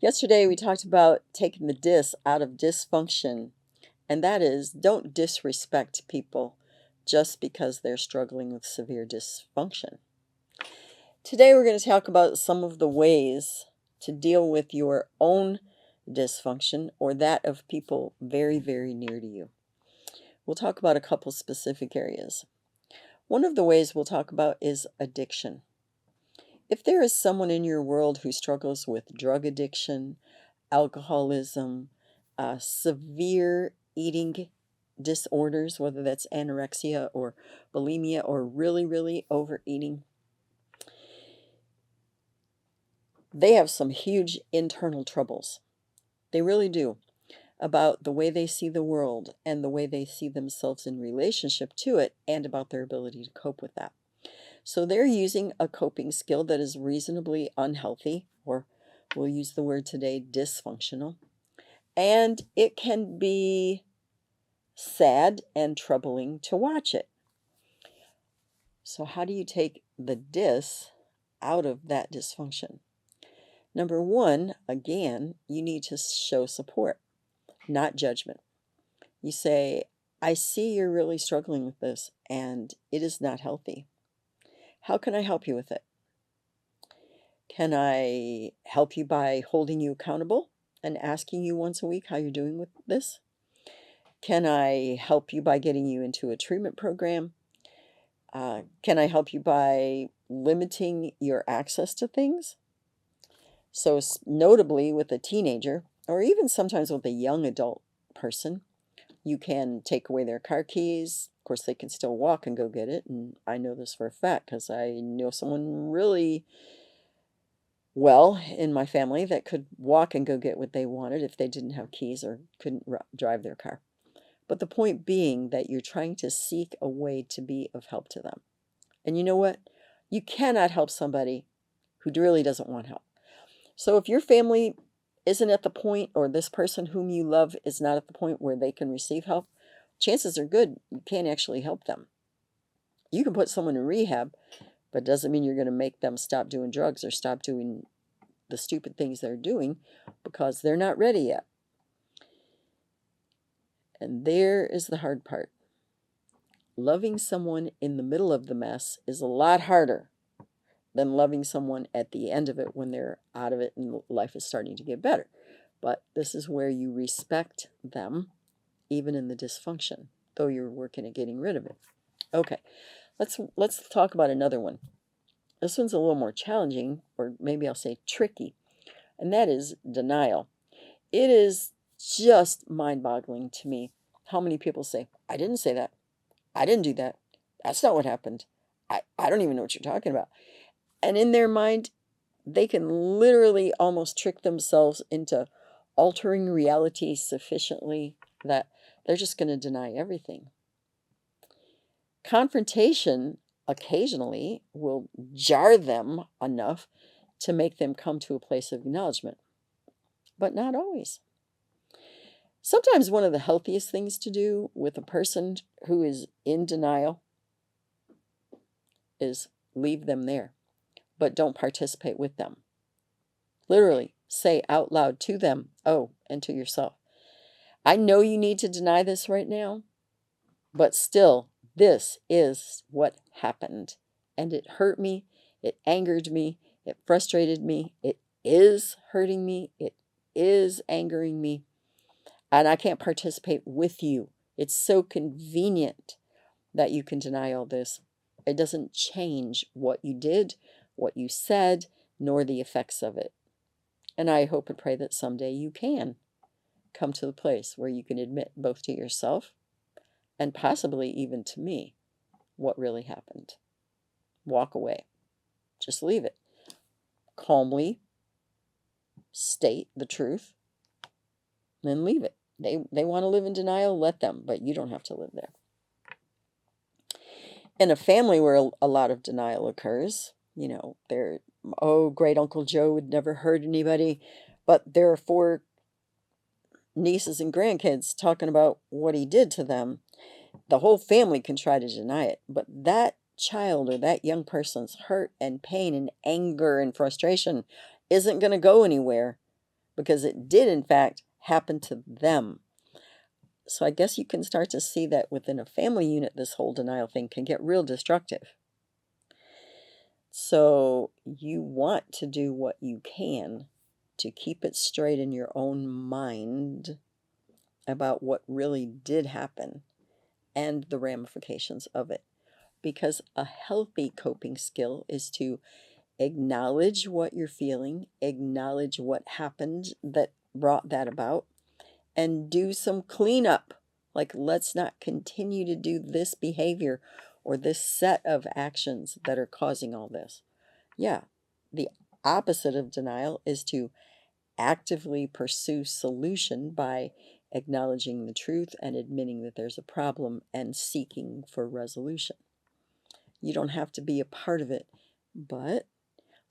Yesterday we talked about taking the dis out of dysfunction, and that is don't disrespect people just because they're struggling with severe dysfunction. Today we're going to talk about some of the ways to deal with your own dysfunction or that of people very, very near to you. We'll talk about a couple specific areas. One of the ways we'll talk about is addiction. If there is someone in your world who struggles with drug addiction, alcoholism, severe eating disorders, whether that's anorexia or bulimia or really, really overeating, they have some huge internal troubles. They really do, about the way they see the world and the way they see themselves in relationship to it, and about their ability to cope with that. So they're using a coping skill that is reasonably unhealthy, or we'll use the word today, dysfunctional. And it can be sad and troubling to watch it. So how do you take the dys out of that dysfunction? Number one, again, you need to show support, not judgment. You say, I see you're really struggling with this and it is not healthy. How can I help you with it? Can I help you by holding you accountable and asking you once a week how you're doing with this? Can I help you by getting you into a treatment program? Can I help you by limiting your access to things? So notably with a teenager, or even sometimes with a young adult person, you can take away their car keys. Of course, they can still walk and go get it. And I know this for a fact because I know someone really well in my family that could walk and go get what they wanted if they didn't have keys or couldn't drive their car. But the point being that you're trying to seek a way to be of help to them. And you know what? You cannot help somebody who really doesn't want help. So if your family isn't at the point, or this person whom you love is not at the point where they can receive help, chances are good you can't actually help them. You can put someone in rehab, but it doesn't mean you're going to make them stop doing drugs or stop doing the stupid things they're doing because they're not ready yet. And there is the hard part. Loving someone in the middle of the mess is a lot harder than loving someone at the end of it when they're out of it and life is starting to get better. But this is where you respect them, even in the dysfunction, though you're working at getting rid of it. Okay, let's talk about another one. This one's a little more challenging, or maybe I'll say tricky, and that is denial. It is just mind-boggling to me how many people say, I didn't say that. I didn't do that. That's not what happened. I don't even know what you're talking about. And in their mind, they can literally almost trick themselves into altering reality sufficiently that they're just going to deny everything. Confrontation occasionally will jar them enough to make them come to a place of acknowledgement, but not always. Sometimes one of the healthiest things to do with a person who is in denial is leave them there, but don't participate with them. Literally say out loud to them, oh, and to yourself, I know you need to deny this right now, but still, this is what happened. And it hurt me, it angered me, it frustrated me, it is hurting me, it is angering me, and I can't participate with you. It's so convenient that you can deny all this. It doesn't change what you did, what you said, nor the effects of it. And I hope and pray that someday you can come to the place where you can admit both to yourself and possibly even to me what really happened. Walk away. Just leave it. Calmly state the truth, then leave it. They want to live in denial, let them, but you don't have to live there. In a family where a lot of denial occurs, great Uncle Joe would never hurt anybody, but there are 4 nieces and grandkids talking about what he did to them. The whole family can try to deny it, but that child or that young person's hurt and pain and anger and frustration isn't going to go anywhere because it did, in fact, happen to them. So I guess you can start to see that within a family unit, this whole denial thing can get real destructive. So you want to do what you can to keep it straight in your own mind about what really did happen and the ramifications of it. Because a healthy coping skill is to acknowledge what you're feeling, acknowledge what happened that brought that about, and do some cleanup. Like, let's not continue to do this behavior or this set of actions that are causing all this. Yeah, the opposite of denial is to actively pursue solution by acknowledging the truth and admitting that there's a problem and seeking for resolution. You don't have to be a part of it, but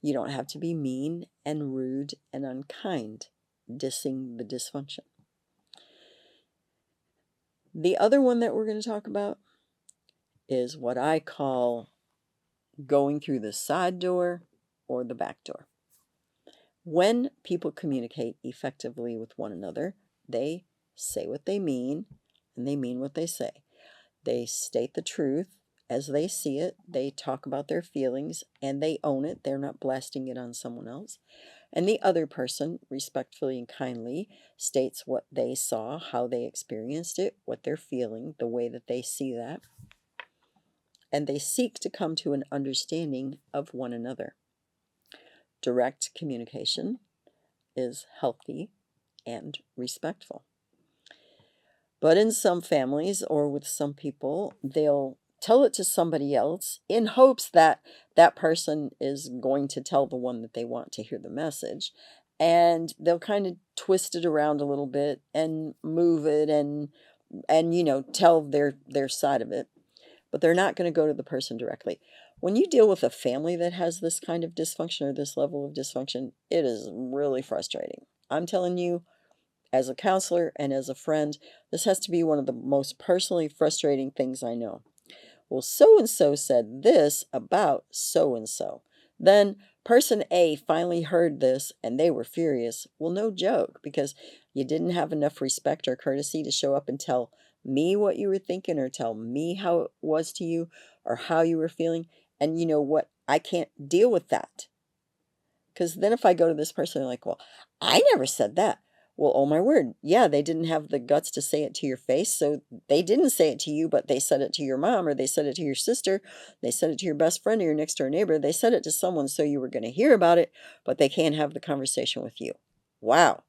you don't have to be mean and rude and unkind, dissing the dysfunction. The other one that we're going to talk about is what I call going through the side door or the back door. When people communicate effectively with one another, they say what they mean and they mean what they say. They state the truth as they see it. They talk about their feelings and they own it. They're not blasting it on someone else. And the other person, respectfully and kindly, states what they saw, how they experienced it, what they're feeling, the way that they see that. And they seek to come to an understanding of one another. Direct communication is healthy and respectful. But in some families or with some people, they'll tell it to somebody else in hopes that that person is going to tell the one that they want to hear the message. And they'll kind of twist it around a little bit and move it and tell their side of it. But they're not going to go to the person directly. When you deal with a family that has this kind of dysfunction or this level of dysfunction, it is really frustrating. I'm telling you, as a counselor and as a friend, this has to be one of the most personally frustrating things I know. Well, so-and-so said this about so-and-so. Then person A finally heard this and they were furious. Well, no joke, because you didn't have enough respect or courtesy to show up and tell me what you were thinking or tell me how it was to you or how you were feeling. And you know what? I can't deal with that. Because then if I go to this person, they're like, well, I never said that. Well, oh my word. Yeah, they didn't have the guts to say it to your face. So they didn't say it to you, but they said it to your mom or they said it to your sister. They said it to your best friend or your next door neighbor. They said it to someone so you were going to hear about it, but they can't have the conversation with you. Wow.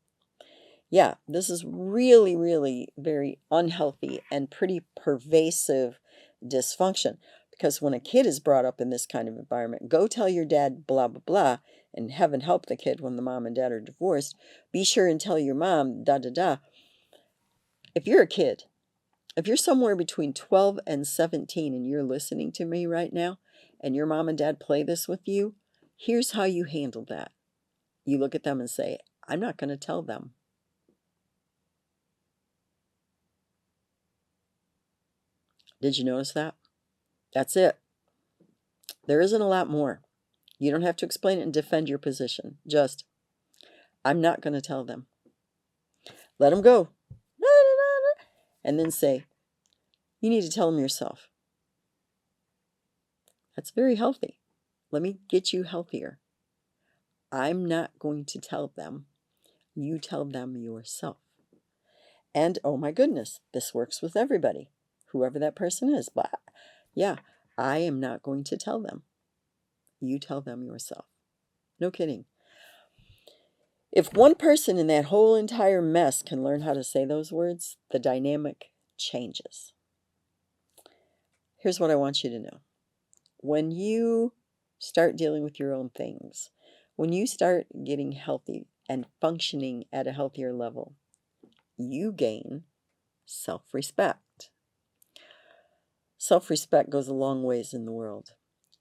Yeah, this is really, really very unhealthy and pretty pervasive dysfunction. Because when a kid is brought up in this kind of environment, go tell your dad blah, blah, blah, and heaven help the kid when the mom and dad are divorced. Be sure and tell your mom, da, da, da. If you're a kid, if you're somewhere between 12 and 17 and you're listening to me right now, and your mom and dad play this with you, here's how you handle that. You look at them and say, I'm not going to tell them. Did you notice that? That's it. There isn't a lot more. You don't have to explain it and defend your position. Just, I'm not going to tell them. Let them go. And then say, you need to tell them yourself. That's very healthy. Let me get you healthier. I'm not going to tell them. You tell them yourself. And oh my goodness, this works with everybody, whoever that person is. But yeah, I am not going to tell them. You tell them yourself. No kidding. If one person in that whole entire mess can learn how to say those words, the dynamic changes. Here's what I want you to know. When you start dealing with your own things, when you start getting healthy and functioning at a healthier level, you gain self-respect. Self-respect goes a long ways in the world.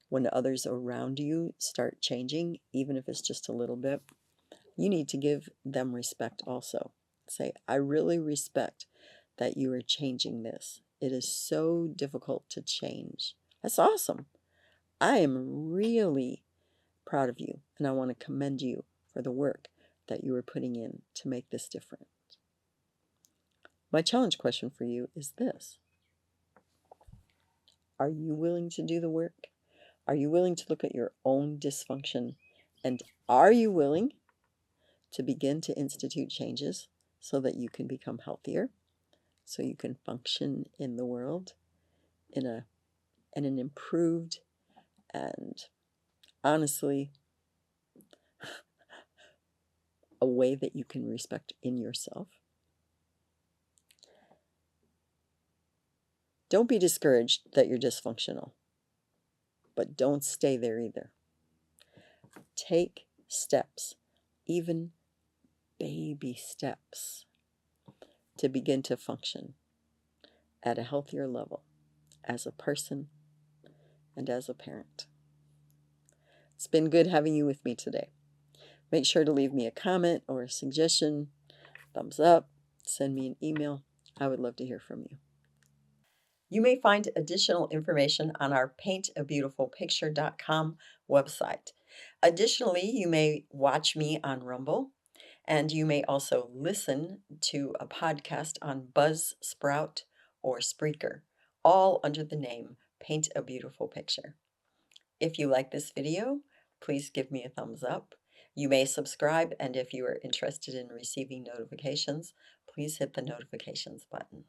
When others around you start changing, even if it's just a little bit, you need to give them respect also. Say, I really respect that you are changing this. It is so difficult to change. That's awesome. I am really proud of you, and I want to commend you for the work. that you are putting in to make this different. My challenge question for you is this: are you willing to do the work? Are you willing to look at your own dysfunction? And are you willing to begin to institute changes so that you can become healthier, so you can function in the world in an improved and honestly a way that you can respect in yourself? Don't be discouraged that you're dysfunctional, but don't stay there either. Take steps, even baby steps, to begin to function at a healthier level as a person and as a parent. It's been good having you with me today. Make sure to leave me a comment or a suggestion, thumbs up, send me an email. I would love to hear from you. You may find additional information on our paintabeautifulpicture.com website. Additionally, you may watch me on Rumble, and you may also listen to a podcast on Buzzsprout or Spreaker, all under the name Paint a Beautiful Picture. If you like this video, please give me a thumbs up. You may subscribe, and if you are interested in receiving notifications, please hit the notifications button.